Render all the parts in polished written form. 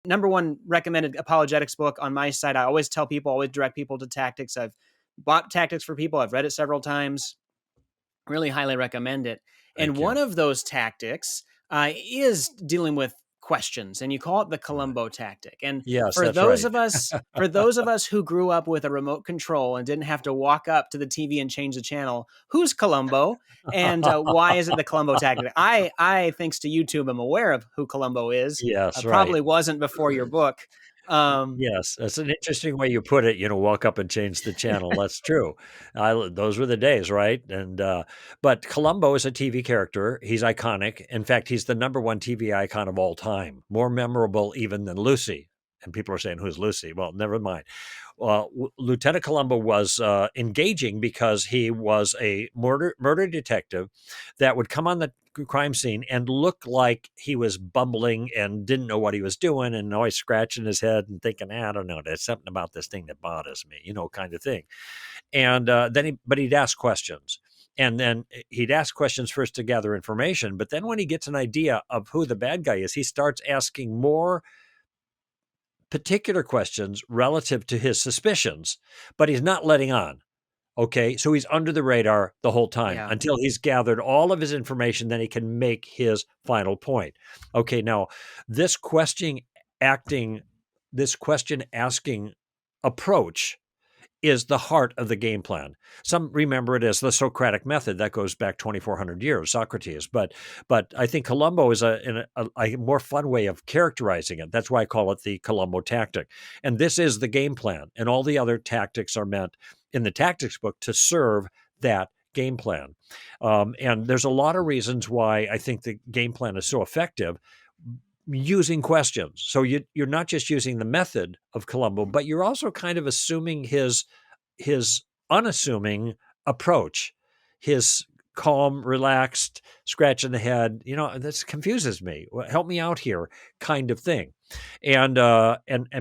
number one recommended apologetics book on my site. I always tell people, always direct people to Tactics. I've bought Tactics for people. I've read it several times. Really highly recommend it. And Thank you. one of those tactics is dealing with questions, and you call it the Columbo tactic. And Yes, for that's those right. of us, for those of us who grew up with a remote control and didn't have to walk up to the TV and change the channel, who's Columbo, and why is it the Columbo tactic? I, thanks to YouTube, am aware of who Columbo is. Yes, right. Probably wasn't before your book. Yes, that's an interesting way you put it. Walk up and change the channel. That's true. Those were the days, right? And but Columbo is a TV character. He's iconic. In fact, he's the number one TV icon of all time, more memorable even than Lucy. And people are saying, "Who's Lucy?" Well, never mind. Lieutenant Columbo was engaging because he was a murder detective that would come on the crime scene and look like he was bumbling and didn't know what he was doing and always scratching his head and thinking, I don't know, there's something about this thing that bothers me, kind of thing. And but he'd ask questions. And then he'd ask questions first to gather information. But then when he gets an idea of who the bad guy is, he starts asking more particular questions relative to his suspicions, but he's not letting on. Okay, so he's under the radar the whole time until he's gathered all of his information, then he can make his final point. Okay, now this question asking approach is the heart of the game plan. Some remember it as the Socratic method that goes back 2,400 years, Socrates. But I think Columbo is a more fun way of characterizing it. That's why I call it the Columbo tactic. And this is the game plan. And all the other tactics are meant in the tactics book to serve that game plan. And there's a lot of reasons why I think the game plan is so effective. Using questions. So you're not just using the method of Columbo, but you're also kind of assuming his unassuming approach, his calm, relaxed, scratching the head. This confuses me. Help me out here, kind of thing. And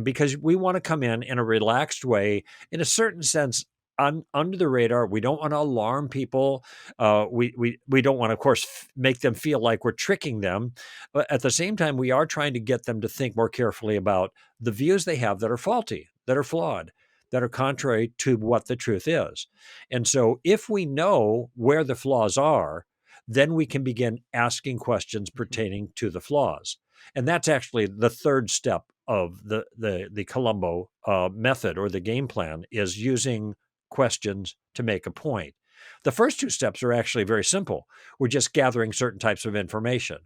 because we want to come in a relaxed way, in a certain sense, under the radar. We don't want to alarm people. We don't want to, of course, make them feel like we're tricking them. But at the same time, we are trying to get them to think more carefully about the views they have that are faulty, that are flawed, that are contrary to what the truth is. And so if we know where the flaws are, then we can begin asking questions pertaining to the flaws. And that's actually the third step of the Columbo method, or the game plan, is using questions to make a point. The first two steps are actually very simple. We're just gathering certain types of information.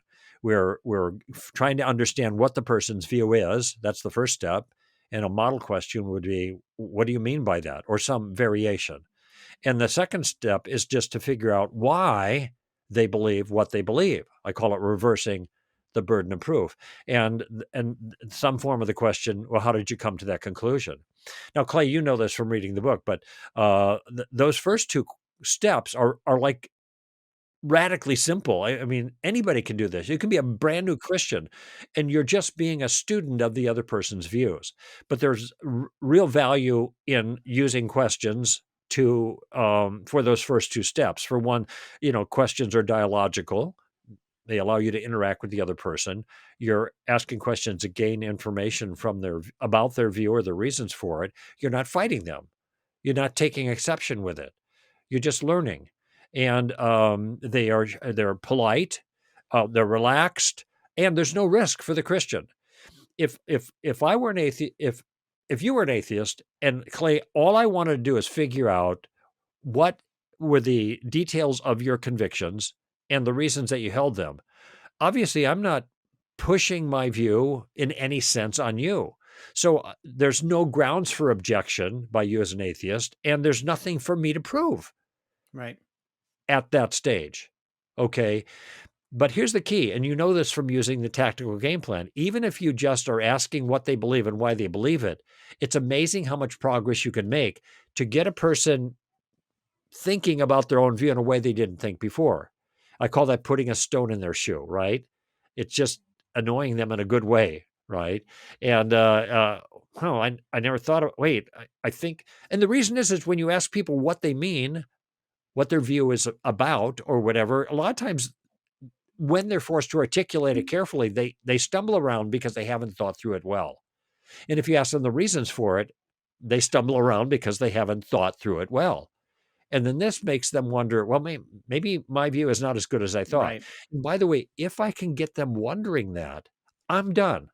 We're trying to understand what the person's view is. That's the first step. And a model question would be, what do you mean by that? Or some variation. And the second step is just to figure out why they believe what they believe. I call it reversing the burden of proof. And some form of the question, well, how did you come to that conclusion? Now, Clay, you know this from reading the book, but those first two steps are like radically simple. I mean, anybody can do this. You can be a brand new Christian and you're just being a student of the other person's views. But there's real value in using questions to for those first two steps. For one, questions are dialogical. They allow you to interact with the other person. You're asking questions to gain information from about their view or the reasons for it. You're not fighting them. You're not taking exception with it. You're just learning. And they're polite, they're relaxed, and there's no risk for the Christian. If I were an atheist, if you were an atheist, and Clay, all I wanted to do is figure out what were the details of your convictions and the reasons that you held them. Obviously, I'm not pushing my view in any sense on you. So there's no grounds for objection by you as an atheist, and there's nothing for me to prove. Right. At that stage. Okay. But here's the key, and you know this from using the tactical game plan. Even if you just are asking what they believe and why they believe it, it's amazing how much progress you can make to get a person thinking about their own view in a way they didn't think before. I call that putting a stone in their shoe, right? It's just annoying them in a good way, right? And I never thought of, I think, and the reason is when you ask people what they mean, what their view is about or whatever, a lot of times when they're forced to articulate it carefully, they stumble around because they haven't thought through it well. And if you ask them the reasons for it, they stumble around because they haven't thought through it well. And then this makes them wonder, well, maybe my view is not as good as I thought. Right. And by the way, if I can get them wondering that, I'm done.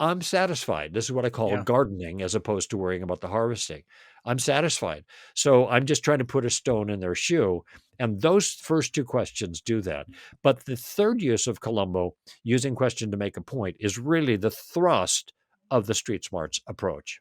I'm satisfied. This is what I call Yeah. gardening as opposed to worrying about the harvesting. I'm satisfied. So I'm just trying to put a stone in their shoe. And those first two questions do that. But the third use of Columbo, using question to make a point, is really the thrust of the street smarts approach.